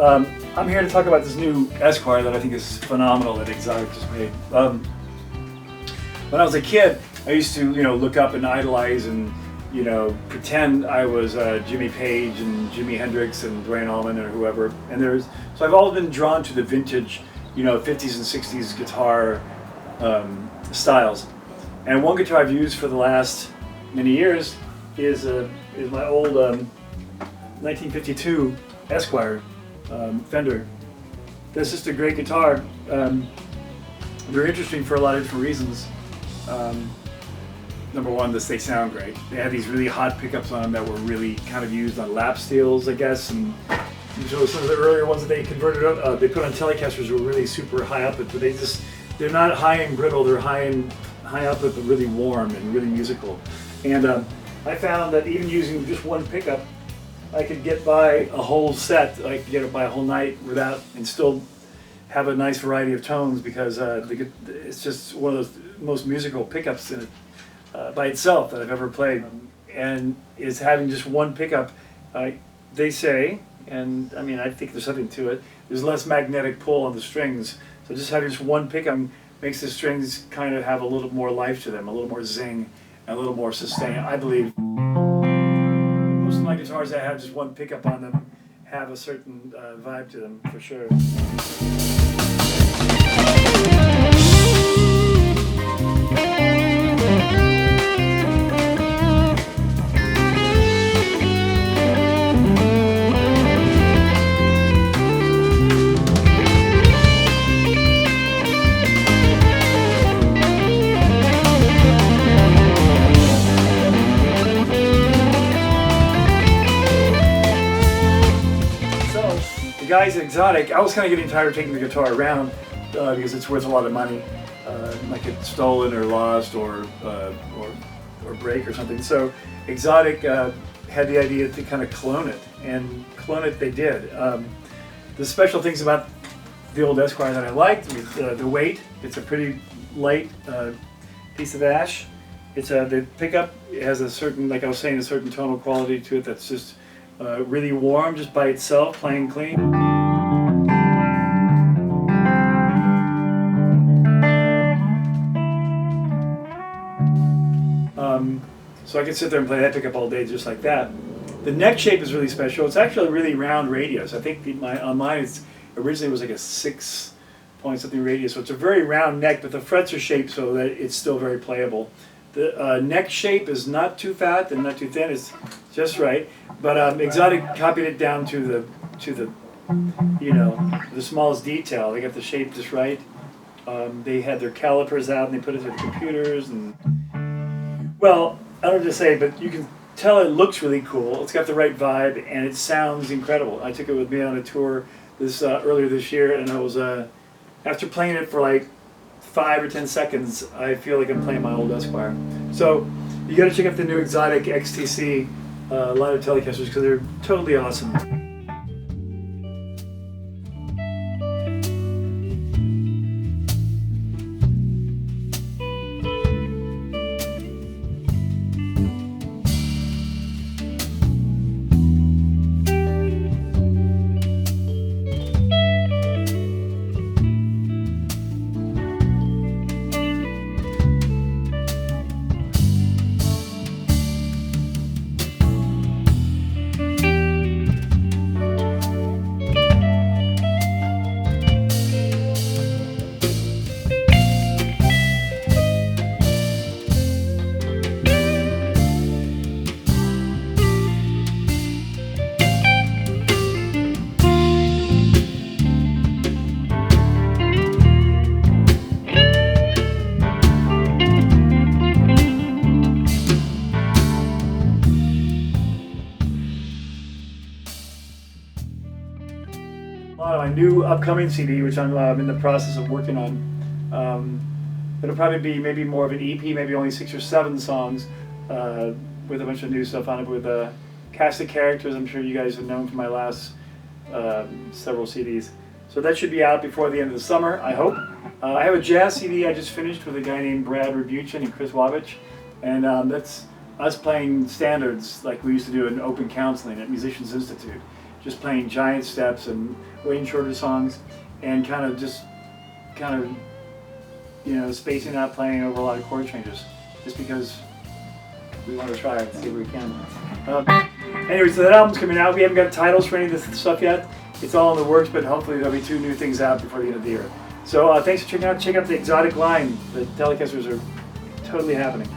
I'm here to talk about this new Esquire that I think is phenomenal that Xotic just made. When I was a kid, I used to, look up and idolize and, pretend I was Jimmy Page and Jimi Hendrix and Duane Allman or whoever. And so I've always been drawn to the vintage, 50s and 60s guitar styles. And one guitar I've used for the last many years is my old 1952 Esquire Fender. That's just a great guitar. They're interesting for a lot of different reasons. Number one, they sound great. They had these really hot pickups on them that were really kind of used on lap steels, I guess, and so some of the earlier ones that they converted up, they put on Telecasters were really super high up, but they're not high and brittle. They're high up, but really warm and really musical. And I found that even using just one pickup, I could get by a whole set. I could get it by a whole night and still have a nice variety of tones because it's just one of those most musical pickups in it by itself that I've ever played. And is having just one pickup, they say, and I mean I think there's something to it, there's less magnetic pull on the strings. So just having just one pickup makes the strings kind of have a little more life to them, a little more zing, and a little more sustain, I believe. Most of my guitars that have just one pickup on them have a certain vibe to them, for sure. Guys at Xotic, I was kind of getting tired of taking the guitar around because it's worth a lot of money. Might get stolen or lost or break or something. So Xotic had the idea to kind of clone it, and clone it they did. The special things about the old Esquire that I liked was the weight. It's a pretty light piece of ash. The pickup has a certain, like I was saying, a certain tonal quality to it that's just really warm just by itself, playing clean. So I could sit there and play that pickup all day just like that. The neck shape is really special. It's actually a really round radius. I think on mine originally was like a 6 point something radius, so it's a very round neck, but the frets are shaped so that it's still very playable. The neck shape is not too fat and not too thin. It's just right. But Xotic copied it down to the smallest detail. They got the shape just right. They had their calipers out and they put it in their computers. And well, I don't know what to say, but you can tell it looks really cool. It's got the right vibe and it sounds incredible. I took it with me on a tour earlier this year, and I was after playing it for like 5 or 10 seconds, I feel like I'm playing my old Esquire. So you got to check out the new Xotic XTC line of Telecasters because they're totally awesome. My new upcoming CD, which I'm in the process of working on. It'll probably be maybe more of an EP, maybe only 6 or 7 songs with a bunch of new stuff on it, with a cast of characters I'm sure you guys have known from my last several CDs. So that should be out before the end of the summer, I hope. I have a jazz CD I just finished with a guy named Brad Rabuchin and Chris Wabich, and that's us playing standards like we used to do in open counseling at Musicians Institute. just playing giant steps and way in shorter songs, and kind of you know, spacing out, playing over a lot of chord changes, just because we want to try it and see if we can. Anyway, so that album's coming out. We haven't got titles for any of this stuff yet. It's all in the works, but hopefully there'll be 2 new things out before the end of the year. So thanks for checking out. Check out the Xotic line. The Telecasters are totally happening.